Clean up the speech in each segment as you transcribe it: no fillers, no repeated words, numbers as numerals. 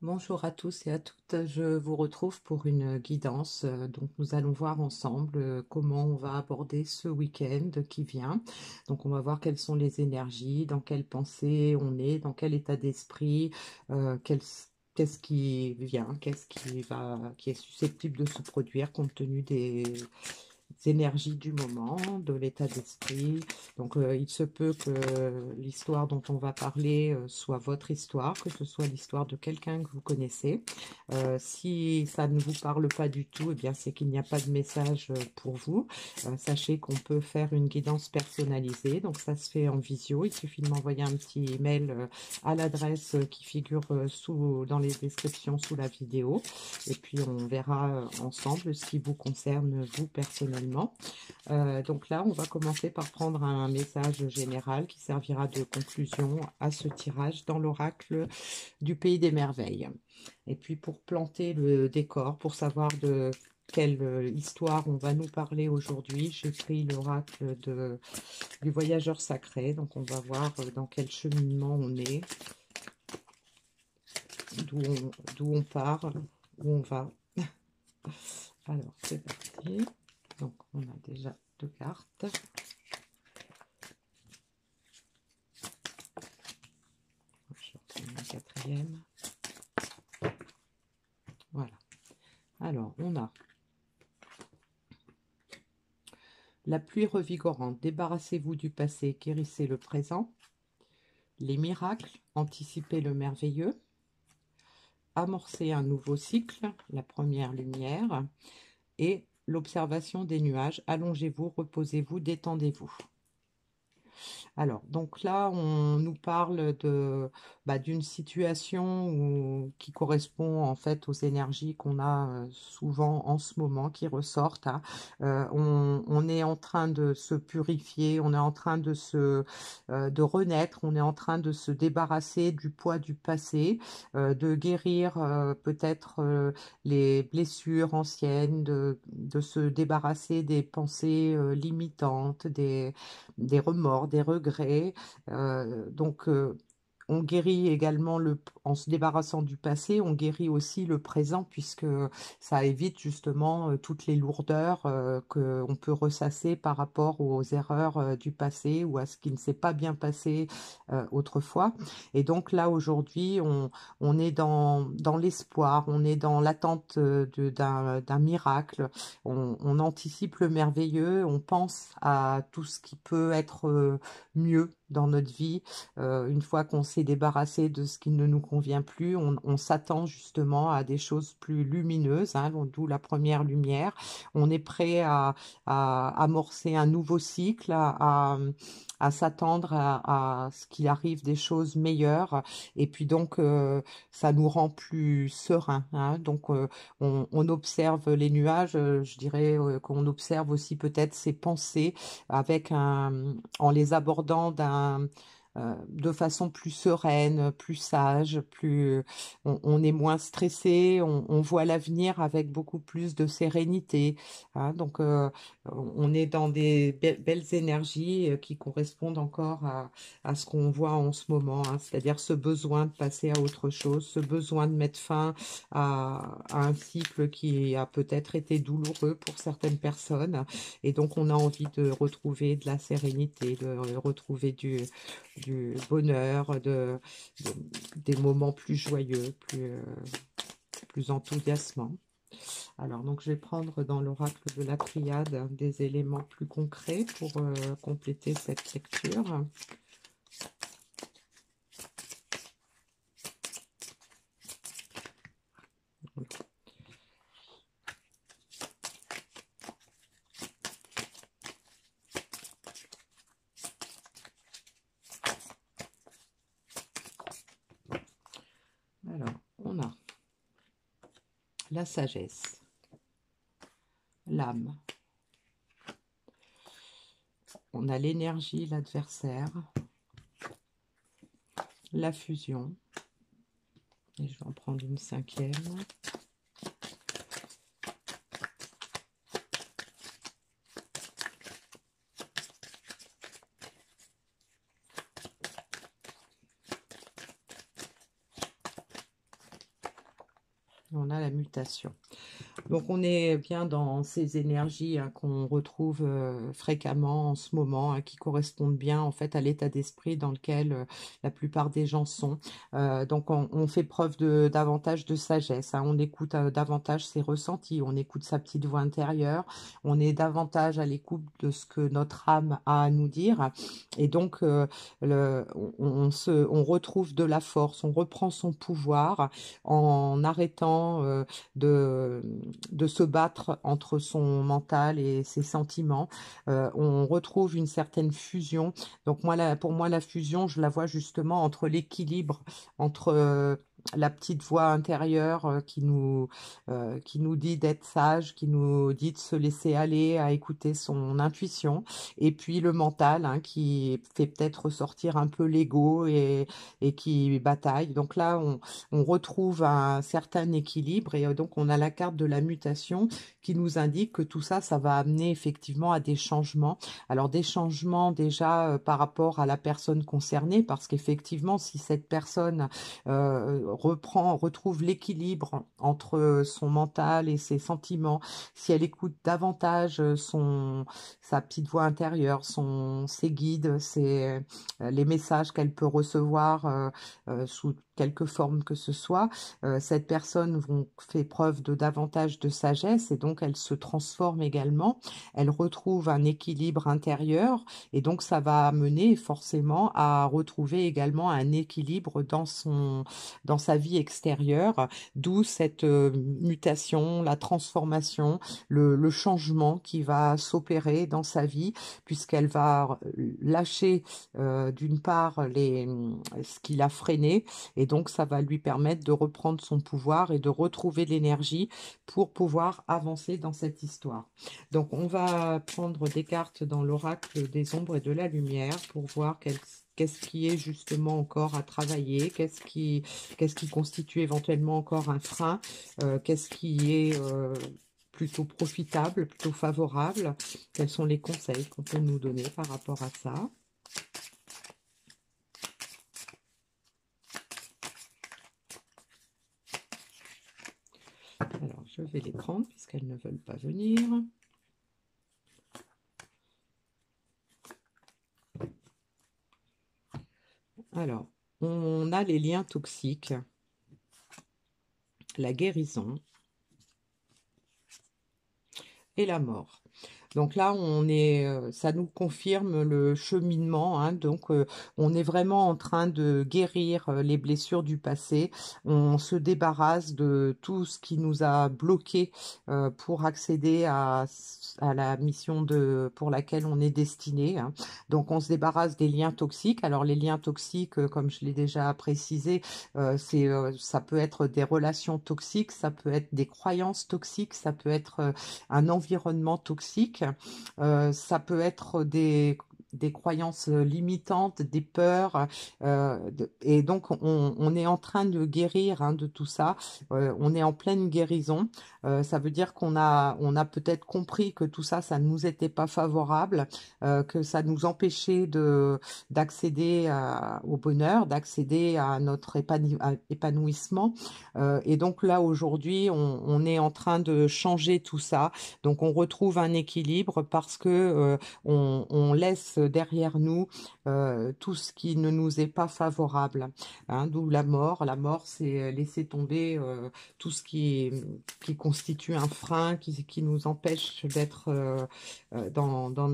Bonjour à tous et à toutes, je vous retrouve pour une guidance. Donc nous allons voir ensemble comment on va aborder ce week-end qui vient. Donc on va voir quelles sont les énergies, dans quelle pensée on est, dans quel état d'esprit, qu'est-ce qui vient, qui est susceptible de se produire compte tenu des énergies du moment, de l'état d'esprit. Donc il se peut que l'histoire dont on va parler soit votre histoire, que ce soit l'histoire de quelqu'un que vous connaissez. Si ça ne vous parle pas du tout, eh bien c'est qu'il n'y a pas de message pour vous. Sachez qu'on peut faire une guidance personnalisée, donc ça se fait en visio. Il suffit de m'envoyer un petit mail à l'adresse qui figure dans les descriptions sous la vidéo, et puis on verra ensemble ce qui vous concerne vous personnellement. Donc là, on va commencer par prendre un message général qui servira de conclusion à ce tirage dans l'oracle du Pays des Merveilles. Et puis pour planter le décor, pour savoir de quelle histoire on va nous parler aujourd'hui, j'ai pris l'oracle du voyageur sacré. Donc on va voir dans quel cheminement on est, d'où on part, où on va. Alors c'est parti. Donc on a déjà deux cartes. Je reprends la quatrième. Voilà. Alors on a la pluie revigorante. Débarrassez-vous du passé, guérissez le présent. Les miracles, anticipez le merveilleux. Amorcer un nouveau cycle, la première lumière. Et l'observation des nuages. Allongez-vous, reposez-vous, détendez-vous. Alors, donc là, on nous parle d'une situation qui correspond en fait aux énergies qu'on a souvent en ce moment, qui ressortent, hein. On est en train de se purifier, on est en train de renaître, on est en train de se débarrasser du poids du passé, de guérir peut-être les blessures anciennes, de se débarrasser des pensées limitantes, des remords, des regrets. On guérit également, en se débarrassant du passé, on guérit aussi le présent, puisque ça évite justement toutes les lourdeurs qu'on peut ressasser par rapport aux erreurs du passé ou à ce qui ne s'est pas bien passé autrefois. Et donc là, aujourd'hui, on est dans l'espoir, on est dans l'attente d'un miracle, on anticipe le merveilleux, on pense à tout ce qui peut être mieux dans notre vie. Une fois qu'on s'est débarrassé de ce qui ne nous convient plus, on s'attend justement à des choses plus lumineuses, hein, d'où la première lumière. On est prêt à amorcer un nouveau cycle, à s'attendre à ce qu'il arrive des choses meilleures. Et puis donc, ça nous rend plus serein, hein. Donc, on observe les nuages, je dirais qu'on observe aussi peut-être ses pensées en les abordant de façon plus sereine, plus sage, on est moins stressé, on voit l'avenir avec beaucoup plus de sérénité, hein. Donc on est dans des belles énergies qui correspondent encore à ce qu'on voit en ce moment, hein. C'est-à-dire ce besoin de passer à autre chose, ce besoin de mettre fin à un cycle qui a peut-être été douloureux pour certaines personnes. Et donc, on a envie de retrouver de la sérénité, de retrouver du bonheur, des moments plus joyeux, plus enthousiasmants. Alors, donc, je vais prendre dans l'oracle de la triade des éléments plus concrets pour compléter cette lecture. Alors, on a la sagesse, l'âme, on a l'énergie, l'adversaire, la fusion, et je vais en prendre une cinquième, On a la mutation. Donc on est bien dans ces énergies qu'on retrouve fréquemment en ce moment, qui correspondent bien en fait à l'état d'esprit dans lequel la plupart des gens sont. Donc on fait preuve de davantage de sagesse, on écoute davantage ses ressentis, on écoute sa petite voix intérieure, on est davantage à l'écoute de ce que notre âme a à nous dire, et donc on retrouve de la force, on reprend son pouvoir en arrêtant de se battre entre son mental et ses sentiments. On retrouve une certaine fusion. Donc moi, pour moi, la fusion, je la vois justement entre l'équilibre, entre la petite voix intérieure qui nous dit d'être sage, qui nous dit de se laisser aller à écouter son intuition, et puis le mental qui fait peut-être ressortir un peu l'ego et qui bataille. Donc là, on retrouve un certain équilibre, et donc on a la carte de la mutation qui nous indique que tout ça, ça va amener effectivement à des changements. Alors des changements déjà par rapport à la personne concernée, parce qu'effectivement, si cette personne retrouve l'équilibre entre son mental et ses sentiments, si elle écoute davantage sa petite voix intérieure, ses guides, les messages qu'elle peut recevoir sous quelque forme que ce soit, cette personne fait preuve de davantage de sagesse, et donc elle se transforme également, elle retrouve un équilibre intérieur, et donc ça va amener forcément à retrouver également un équilibre dans sa vie extérieure, d'où cette mutation, la transformation, le changement qui va s'opérer dans sa vie, puisqu'elle va lâcher d'une part ce qui l'a freiné, et donc ça va lui permettre de reprendre son pouvoir et de retrouver l'énergie pour pouvoir avancer dans cette histoire. Donc on va prendre des cartes dans l'oracle des ombres et de la lumière pour voir qu'est-ce qui est justement encore à travailler, qu'est-ce qui constitue éventuellement encore un frein, qu'est-ce qui est plutôt profitable, plutôt favorable, quels sont les conseils qu'on peut nous donner par rapport à ça. Alors, je vais les prendre puisqu'elles ne veulent pas venir. Alors, on a les liens toxiques, la guérison et la mort. Donc là, ça nous confirme le cheminement, donc on est vraiment en train de guérir les blessures du passé. On se débarrasse de tout ce qui nous a bloqué pour accéder à la mission pour laquelle on est destiné. Donc on se débarrasse des liens toxiques. Alors les liens toxiques, comme je l'ai déjà précisé, ça peut être des relations toxiques, ça peut être des croyances toxiques, ça peut être un environnement toxique. Ça peut être des croyances limitantes, des peurs, et donc on est en train de guérir de tout ça. On est en pleine guérison. Ça veut dire on a peut-être compris que tout ça, ça ne nous était pas favorable, que ça nous empêchait d'accéder au bonheur, d'accéder à notre épanouissement. Et donc là, aujourd'hui, on est en train de changer tout ça. Donc on retrouve un équilibre parce que on laisse derrière nous tout ce qui ne nous est pas favorable, d'où la mort. La mort, c'est laisser tomber tout ce qui constitue un frein, qui nous empêche d'être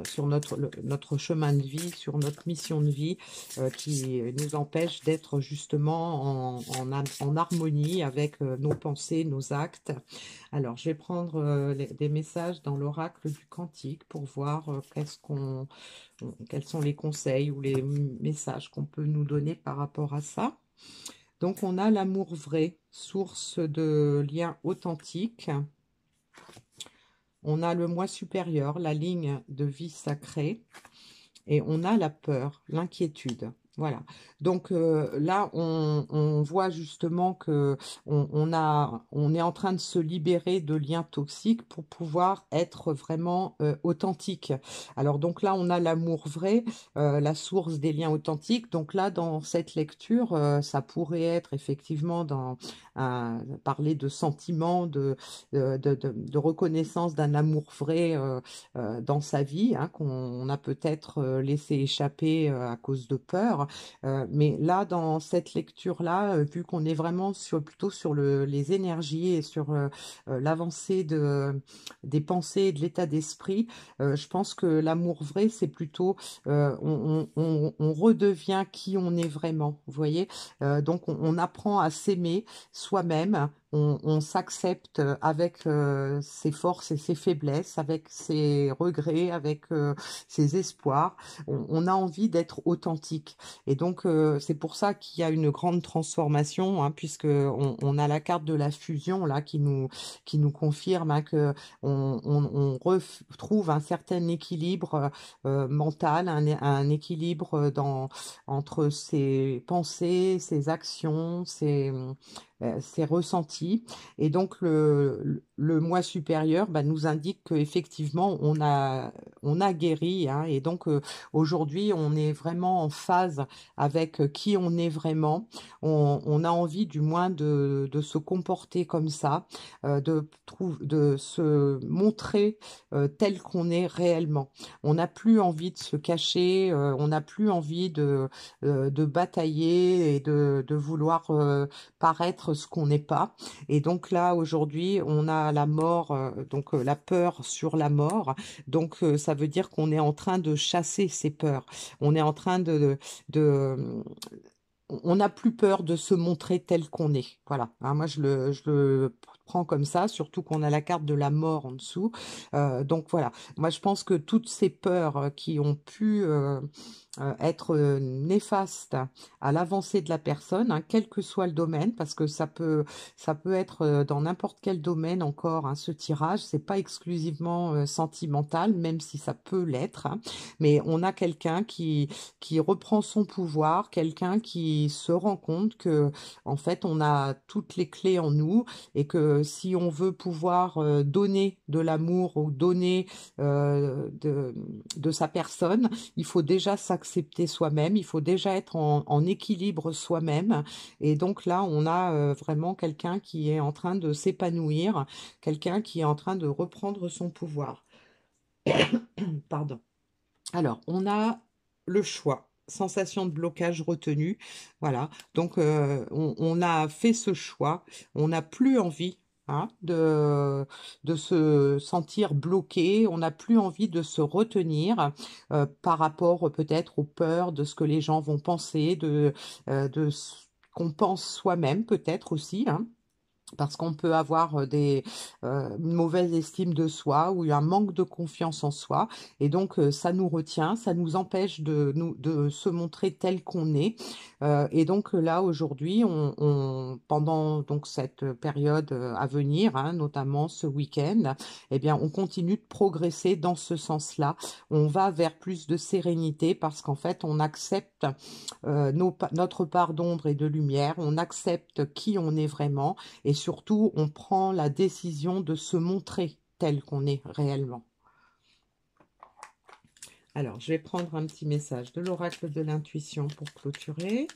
sur notre chemin de vie, sur notre mission de vie, qui nous empêche d'être justement en harmonie avec nos pensées, nos actes. Alors, je vais prendre des messages dans l'oracle du Cantique pour voir quels sont les conseils ou les messages qu'on peut nous donner par rapport à ça. Donc, on a l'amour vrai, source de liens authentiques. On a le moi supérieur, la ligne de vie sacrée. Et on a la peur, l'inquiétude. Voilà. Donc là, on voit justement que on est en train de se libérer de liens toxiques pour pouvoir être vraiment authentique. Alors donc là, on a l'amour vrai, la source des liens authentiques. Donc là, dans cette lecture, ça pourrait être effectivement parler de sentiments, de reconnaissance d'un amour vrai dans sa vie, hein, qu'on a peut-être laissé échapper à cause de peur. Mais là, dans cette lecture-là, vu qu'on est vraiment plutôt sur les énergies et sur l'avancée des pensées et de l'état d'esprit, je pense que l'amour vrai, c'est plutôt on redevient qui on est vraiment, vous voyez. Donc on apprend à s'aimer soi-même. On s'accepte avec ses forces et ses faiblesses, avec ses regrets, avec ses espoirs. On a envie d'être authentique. Et donc, c'est pour ça qu'il y a une grande transformation, hein, puisque on a la carte de la fusion là qui nous confirme, hein, que on retrouve un certain équilibre mental, un équilibre entre ses pensées, ses actions, ses ressentis. Et donc, le moi supérieur nous indique qu'effectivement, on a guéri, hein, et donc, aujourd'hui, on est vraiment en phase avec qui on est vraiment. On a envie du moins de se comporter comme ça, de se montrer tel qu'on est réellement. On n'a plus envie de se cacher, on n'a plus envie de batailler et de vouloir paraître ce qu'on n'est pas. Et donc là, aujourd'hui, on a la mort, donc la peur sur la mort. Donc ça veut dire qu'on est en train de chasser ces peurs. On est en train de on n'a plus peur de se montrer tel qu'on est. Voilà. Hein, moi, je le prends comme ça, surtout qu'on a la carte de la mort en dessous. Donc voilà. Moi, je pense que toutes ces peurs qui ont pu être néfastes à l'avancée de la personne, hein, quel que soit le domaine, parce que ça peut être dans n'importe quel domaine encore, hein, ce tirage, c'est pas exclusivement sentimental, même si ça peut l'être, hein, mais on a quelqu'un qui reprend son pouvoir, quelqu'un qui se rend compte que en fait on a toutes les clés en nous et que si on veut pouvoir donner de l'amour ou donner de sa personne, il faut déjà s'accepter soi-même, il faut déjà être en équilibre soi-même. Et donc là, on a vraiment quelqu'un qui est en train de s'épanouir, quelqu'un qui est en train de reprendre son pouvoir. Pardon. Alors, on a le choix. Sensation de blocage retenu. Voilà. Donc, on a fait ce choix. On n'a plus envie, hein, de se sentir bloqué. On n'a plus envie de se retenir par rapport peut-être aux peurs de ce que les gens vont penser, de ce qu'on pense soi-même peut-être aussi, hein, parce qu'on peut avoir une mauvaise estime de soi ou un manque de confiance en soi. Et donc, ça nous retient, ça nous empêche de se montrer tel qu'on est. Et donc là, aujourd'hui, pendant donc cette période à venir, hein, notamment ce week-end, eh bien, on continue de progresser dans ce sens-là. On va vers plus de sérénité parce qu'en fait, on accepte notre part d'ombre et de lumière, on accepte qui on est vraiment et surtout, on prend la décision de se montrer tel qu'on est réellement. Alors, je vais prendre un petit message de l'oracle de l'intuition pour clôturer.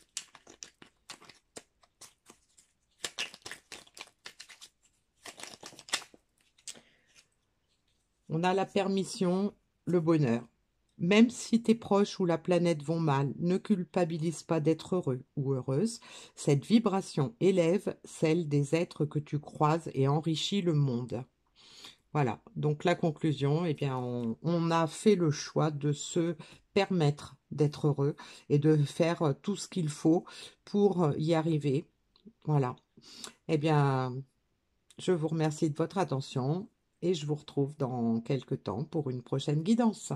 On a la permission, le bonheur. Même si tes proches ou la planète vont mal, ne culpabilise pas d'être heureux ou heureuse. Cette vibration élève celle des êtres que tu croises et enrichit le monde. Voilà, donc la conclusion, eh bien, on a fait le choix de se permettre d'être heureux et de faire tout ce qu'il faut pour y arriver. Voilà. Eh bien, je vous remercie de votre attention et je vous retrouve dans quelques temps pour une prochaine guidance.